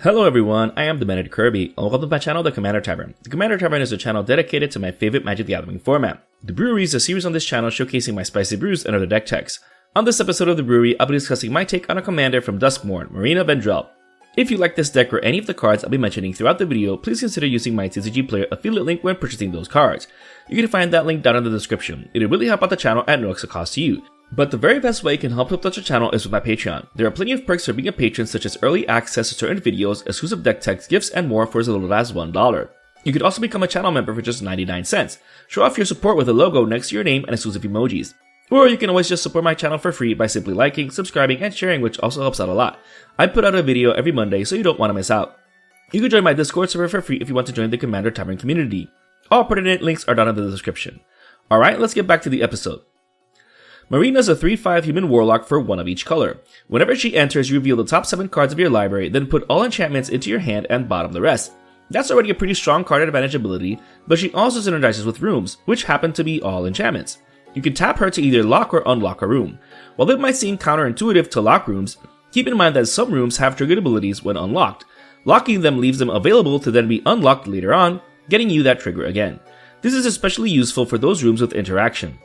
Hello everyone, I am the Man at Kirby, and welcome to my channel, The Commander Tavern. The Commander Tavern is a channel dedicated to my favorite Magic the Gathering format. The Brewery is a series on this channel showcasing my spicy brews and other deck techs. On this episode of The Brewery, I'll be discussing my take on a commander from Duskmourn, Marina Vendrell. If you like this deck or any of the cards I'll be mentioning throughout the video, please consider using my TCG Player affiliate link when purchasing those cards. You can find that link down in the description. It'll really help out the channel at no extra cost to you. But the very best way you can help up the channel is with my Patreon. There are plenty of perks for being a patron, such as early access to certain videos, exclusive deck techs, gifts, and more for as little as $1. You could also become a channel member for just 99 cents. Show off your support with a logo next to your name and exclusive emojis. Or you can always just support my channel for free by simply liking, subscribing, and sharing, which also helps out a lot. I put out a video every Monday, so you don't want to miss out. You can join my Discord server for free if you want to join the Commander Tavern community. All pertinent links are down in the description. Alright, let's get back to the episode. Marina is a 3/5 human warlock for one of each color. Whenever she enters, you reveal the top 7 cards of your library, then put all enchantments into your hand and bottom the rest. That's already a pretty strong card advantage ability, but she also synergizes with rooms, which happen to be all enchantments. You can tap her to either lock or unlock a room. While it might seem counterintuitive to lock rooms, keep in mind that some rooms have triggered abilities when unlocked. Locking them leaves them available to then be unlocked later on, getting you that trigger again. This is especially useful for those rooms with interaction.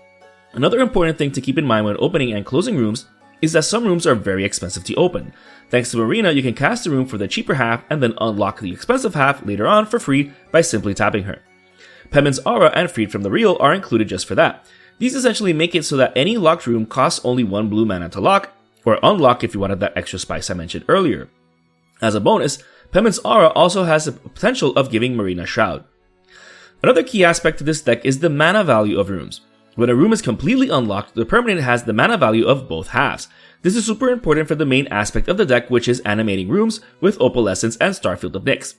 Another important thing to keep in mind when opening and closing rooms is that some rooms are very expensive to open. Thanks to Marina, you can cast a room for the cheaper half and then unlock the expensive half later on for free by simply tapping her. Penman's Aura and Freed from the Real are included just for that. These essentially make it so that any locked room costs only 1 blue mana to lock, or unlock if you wanted that extra spice I mentioned earlier. As a bonus, Penman's Aura also has the potential of giving Marina Shroud. Another key aspect to this deck is the mana value of rooms. When a room is completely unlocked, the permanent has the mana value of both halves. This is super important for the main aspect of the deck, which is animating rooms with Opalescence and Starfield of Nyx.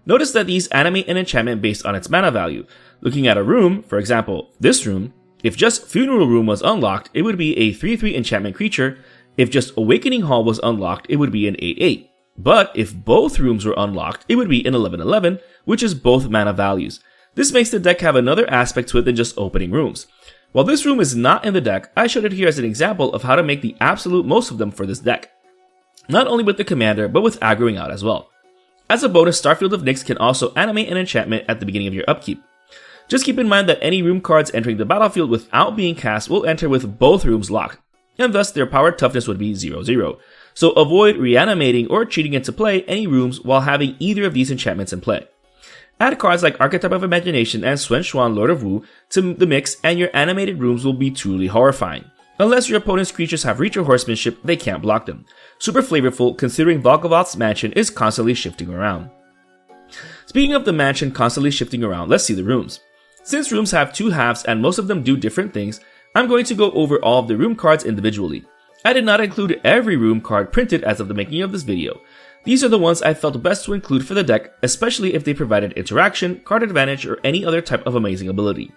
Notice that these animate an enchantment based on its mana value. Looking at a room, for example, this room, if just Funeral Room was unlocked, it would be a 3/3 enchantment creature. If just Awakening Hall was unlocked, it would be an 8/8. But if both rooms were unlocked, it would be an 11/11, which is both mana values. This makes the deck have another aspect to it than just opening rooms. While this room is not in the deck, I showed it here as an example of how to make the absolute most of them for this deck. Not only with the commander, but with aggroing out as well. As a bonus, Starfield of Nyx can also animate an enchantment at the beginning of your upkeep. Just keep in mind that any room cards entering the battlefield without being cast will enter with both rooms locked, and thus their power toughness would be 0/0. So avoid reanimating or cheating into play any rooms while having either of these enchantments in play. Add cards like Archetype of Imagination and Swen Xuan, Lord of Wu, to the mix, and your animated rooms will be truly horrifying. Unless your opponent's creatures have reach or horsemanship, they can't block them. Super flavorful, considering Volgavoth's mansion is constantly shifting around. Speaking of the mansion constantly shifting around, let's see the rooms. Since rooms have 2 halves and most of them do different things, I'm going to go over all of the room cards individually. I did not include every room card printed as of the making of this video. These are the ones I felt best to include for the deck, especially if they provided interaction, card advantage, or any other type of amazing ability.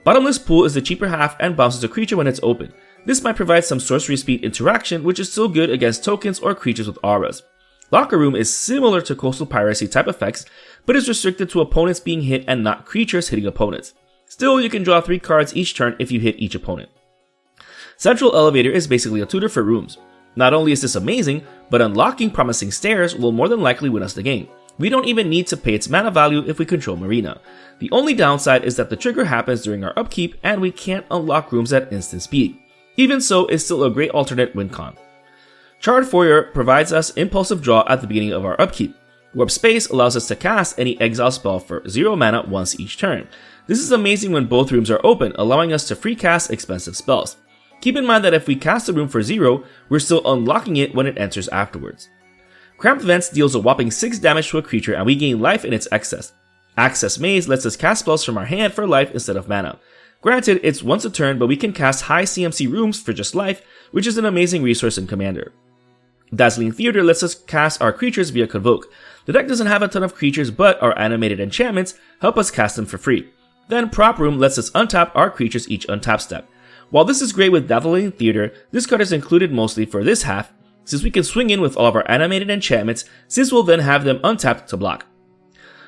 Bottomless Pool is the cheaper half and bounces a creature when it's open. This might provide some sorcery speed interaction, which is still good against tokens or creatures with auras. Locker Room is similar to Coastal Piracy type effects, but is restricted to opponents being hit and not creatures hitting opponents. Still, you can draw 3 cards each turn if you hit each opponent. Central Elevator is basically a tutor for rooms. Not only is this amazing, but unlocking Promising Stairs will more than likely win us the game. We don't even need to pay its mana value if we control Marina. The only downside is that the trigger happens during our upkeep and we can't unlock rooms at instant speed. Even so, it's still a great alternate win con. Charred Foyer provides us impulsive draw at the beginning of our upkeep. Warp Space allows us to cast any exile spell for 0 mana once each turn. This is amazing when both rooms are open, allowing us to free cast expensive spells. Keep in mind that if we cast a room for 0, we're still unlocking it when it enters afterwards. Cramped Vents deals a whopping 6 damage to a creature and we gain life in its excess. Access Maze lets us cast spells from our hand for life instead of mana. Granted, it's once a turn, but we can cast high CMC rooms for just life, which is an amazing resource in Commander. Dazzling Theater lets us cast our creatures via Convoke. The deck doesn't have a ton of creatures, but our animated enchantments help us cast them for free. Then Prop Room lets us untap our creatures each untap step. While this is great with Dazzling Theater, this card is included mostly for this half, since we can swing in with all of our animated enchantments, since we'll then have them untapped to block.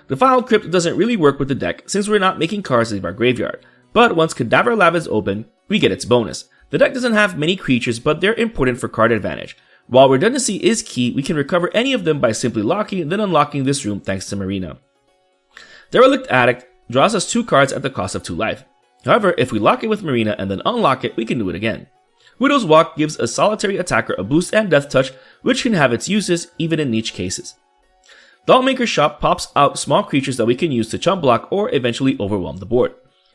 Defiled Crypt doesn't really work with the deck, since we're not making cards leave our graveyard, but once Cadaver Lab is open, we get its bonus. The deck doesn't have many creatures, but they're important for card advantage. While redundancy is key, we can recover any of them by simply locking and then unlocking this room thanks to Marina. Derelict Addict draws us 2 cards at the cost of 2 life. However, if we lock it with Marina and then unlock it, we can do it again. Widow's Walk gives a solitary attacker a boost and death touch, which can have its uses even in niche cases. Dollmaker's Shop pops out small creatures that we can use to chump block or eventually overwhelm the board.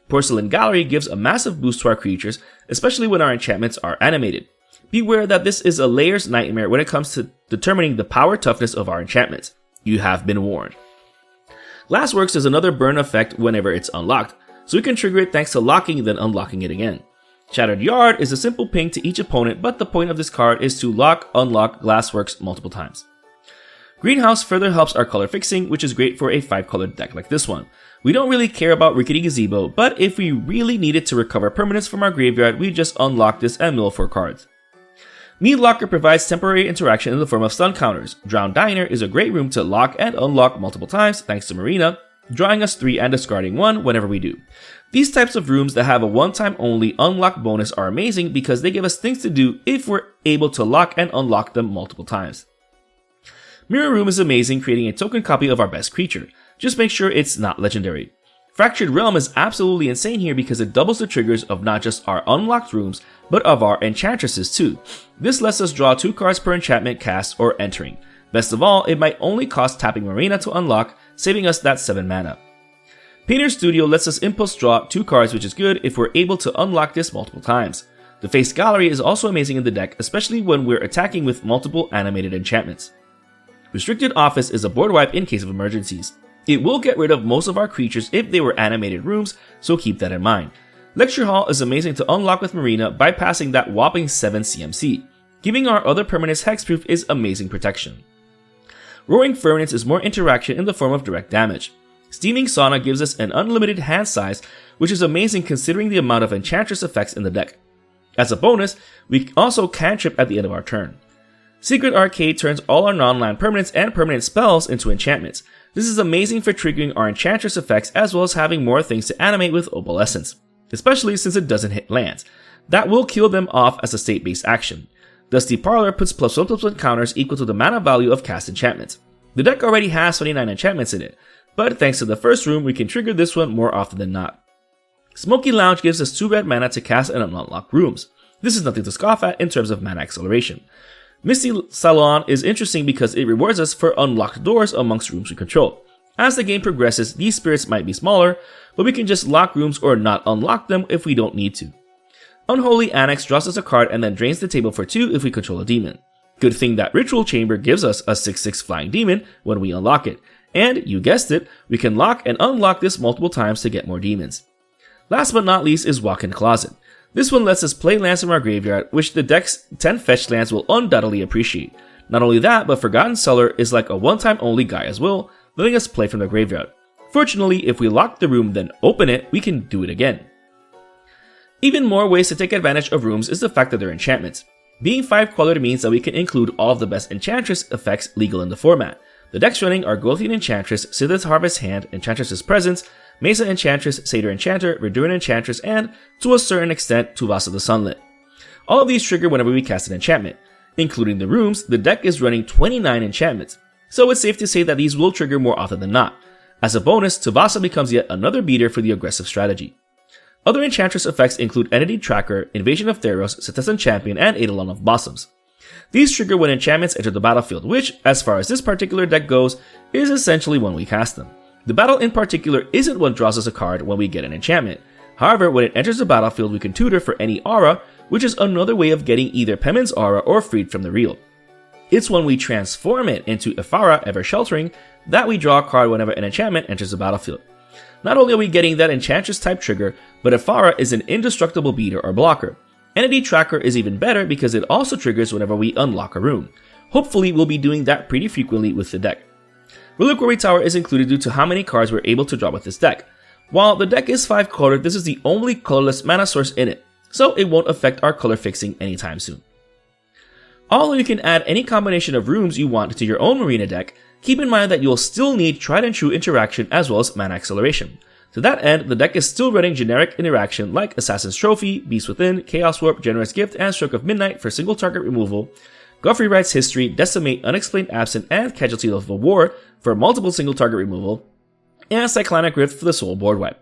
Porcelain Gallery gives a massive boost to our creatures, especially when our enchantments are animated. Beware that this is a layer's nightmare when it comes to determining the power toughness of our enchantments. You have been warned. Glassworks does another burn effect whenever it's unlocked, so we can trigger it thanks to locking and then unlocking it again. Shattered Yard is a simple ping to each opponent, but the point of this card is to unlock Glassworks multiple times. Greenhouse further helps our color fixing, which is great for a 5-colored deck like this one. We don't really care about Rickety Gazebo, but if we really needed to recover permanents from our graveyard, we just unlock this and mill 4 cards. Mead Locker provides temporary interaction in the form of stun counters. Drowned Diner is a great room to lock and unlock multiple times thanks to Marina, drawing us 3 and discarding 1 whenever we do. These types of rooms that have a one-time only unlock bonus are amazing because they give us things to do if we're able to lock and unlock them multiple times. Mirror Room is amazing, creating a token copy of our best creature. Just make sure it's not legendary. Fractured Realm is absolutely insane here because it doubles the triggers of not just our unlocked rooms, but of our enchantresses too. This lets us draw 2 cards per enchantment cast or entering. Best of all, it might only cost tapping Marina to unlock, saving us that 7 mana. Painter's Studio lets us impulse draw 2 cards, which is good if we're able to unlock this multiple times. The Face Gallery is also amazing in the deck, especially when we're attacking with multiple animated enchantments. Restricted Office is a board wipe in case of emergencies. It will get rid of most of our creatures if they were animated rooms, so keep that in mind. Lecture Hall is amazing to unlock with Marina, bypassing that whopping 7 CMC. Giving our other permanents hexproof is amazing protection. Roaring Furnace is more interaction in the form of direct damage. Steaming Sauna gives us an unlimited hand size, which is amazing considering the amount of enchantress effects in the deck. As a bonus, we also cantrip at the end of our turn. Secret Arcade turns all our non-land permanents and permanent spells into enchantments. This is amazing for triggering our enchantress effects as well as having more things to animate with Opalescence, especially since it doesn't hit lands. That will kill them off as a state-based action. Dusty Parlor puts +1/+1 counters equal to the mana value of cast enchantments. The deck already has 29 enchantments in it, but thanks to the first room, we can trigger this one more often than not. Smoky Lounge gives us 2 red mana to cast and unlock rooms. This is nothing to scoff at in terms of mana acceleration. Misty Salon is interesting because it rewards us for unlocked doors amongst rooms we control. As the game progresses, these spirits might be smaller, but we can just lock rooms or not unlock them if we don't need to. Unholy Annex draws us a card and then drains the table for 2 if we control a demon. Good thing that Ritual Chamber gives us a 6/6 flying demon when we unlock it. And, you guessed it, we can lock and unlock this multiple times to get more demons. Last but not least is Walk-in Closet. This one lets us play lands from our graveyard, which the deck's 10 fetch lands will undoubtedly appreciate. Not only that, but Forgotten Cellar is like a one-time only guy as well, letting us play from the graveyard. Fortunately, if we lock the room then open it, we can do it again. Even more ways to take advantage of rooms is the fact that they're enchantments. Being 5-colored means that we can include all of the best enchantress effects legal in the format. The decks running are Gothian Enchantress, Sith's Harvest Hand, Enchantress's Presence, Mesa Enchantress, Satyr Enchanter, Verduran Enchantress, and, to a certain extent, Tuvasa the Sunlit. All of these trigger whenever we cast an enchantment. Including the rooms, the deck is running 29 enchantments, so it's safe to say that these will trigger more often than not. As a bonus, Tuvasa becomes yet another beater for the aggressive strategy. Other Enchantress effects include Entity Tracker, Invasion of Theros, Citizen Champion, and Eidolon of Blossoms. These trigger when enchantments enter the battlefield, which, as far as this particular deck goes, is essentially when we cast them. The battle in particular isn't what draws us a card when we get an enchantment. However, when it enters the battlefield, we can tutor for any aura, which is another way of getting either Pemin's aura or Freed from the Real. It's when we transform it into Ephara, Ever Sheltering, that we draw a card whenever an enchantment enters the battlefield. Not only are we getting that Enchantress type trigger, but Ephara is an indestructible beater or blocker. Entity Tracker is even better because it also triggers whenever we unlock a room. Hopefully, we'll be doing that pretty frequently with the deck. Reliquary Tower is included due to how many cards we're able to draw with this deck. While the deck is 5-colored, this is the only colorless mana source in it, so it won't affect our color fixing anytime soon. Although you can add any combination of rooms you want to your own Marina deck, keep in mind that you'll still need tried and true interaction as well as mana acceleration. To that end, the deck is still running generic interaction like Assassin's Trophy, Beast Within, Chaos Warp, Generous Gift, and Stroke of Midnight for single target removal, Guthrie Wright's History, Decimate, Unexplained Absent, and Casualty of the War for multiple single target removal, and Cyclonic Rift for the sole board wipe.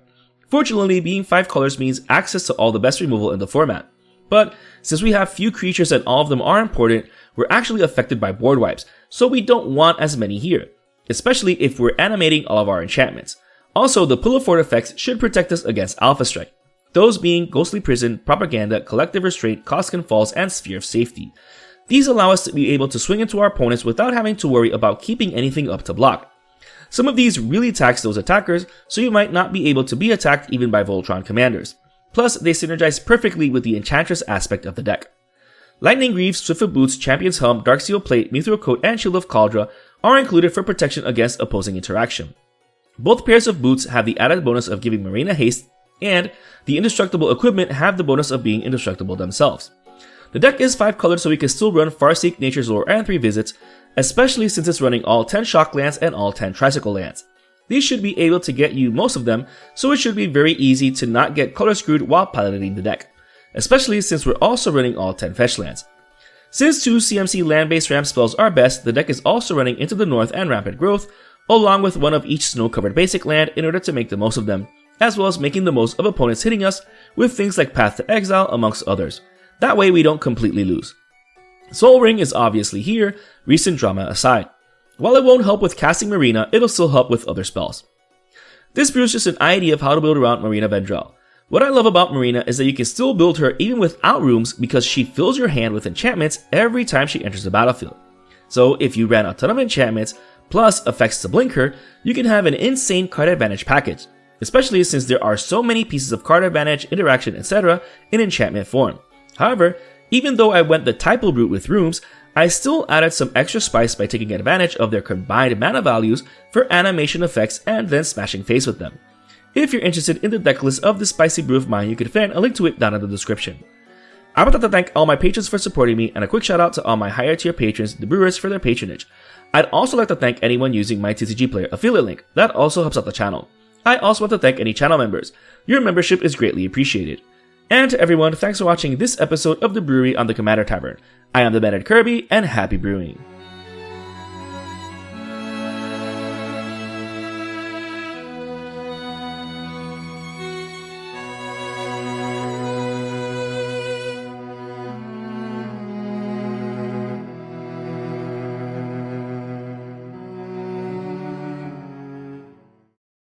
Fortunately, being 5 colors means access to all the best removal in the format. But since we have few creatures and all of them are important, we're actually affected by board wipes, so we don't want as many here, especially if we're animating all of our enchantments. Also, the Pull of Fort effects should protect us against Alpha Strike, those being Ghostly Prison, Propaganda, Collective Restraint, Coskin Falls, and Sphere of Safety. These allow us to be able to swing into our opponents without having to worry about keeping anything up to block. Some of these really tax those attackers, so you might not be able to be attacked even by Voltron commanders. Plus, they synergize perfectly with the Enchantress aspect of the deck. Lightning Greaves, Swiftfoot Boots, Champion's Helm, Darksteel Plate, Mithril Coat, and Shield of Cauldron are included for protection against opposing interaction. Both pairs of boots have the added bonus of giving Marina haste, and the indestructible equipment have the bonus of being indestructible themselves. The deck is 5 colored, so we can still run Farseek, Nature's Lore, and 3 Visits, especially since it's running all 10 Shock lands and all 10 Tricycle lands. These should be able to get you most of them, so it should be very easy to not get color screwed while piloting the deck, especially since we're also running all 10 fetch lands. Since 2 CMC land-based ramp spells are best, the deck is also running Into the North and Rampant Growth, along with one of each snow-covered basic land in order to make the most of them, as well as making the most of opponents hitting us with things like Path to Exile amongst others. That way we don't completely lose. Soul Ring is obviously here, recent drama aside. While it won't help with casting Marina, it'll still help with other spells. This brew is just an idea of how to build around Marina Vendrell. What I love about Marina is that you can still build her even without rooms because she fills your hand with enchantments every time she enters the battlefield. So if you ran a ton of enchantments, plus effects to blink her, you can have an insane card advantage package, especially since there are so many pieces of card advantage, interaction, etc. in enchantment form. However, even though I went the typo route with rooms, I still added some extra spice by taking advantage of their combined mana values for animation effects and then smashing face with them. If you're interested in the deck list of this spicy brew of mine, you can find a link to it down in the description. I would like to thank all my patrons for supporting me, and a quick shout out to all my higher tier patrons, the brewers, for their patronage. I'd also like to thank anyone using my TCG Player affiliate link, that also helps out the channel. I also want to thank any channel members. Your membership is greatly appreciated. And to everyone, thanks for watching this episode of The Brewery on the Commander Tavern. I am the Bandit Kirby, and happy brewing.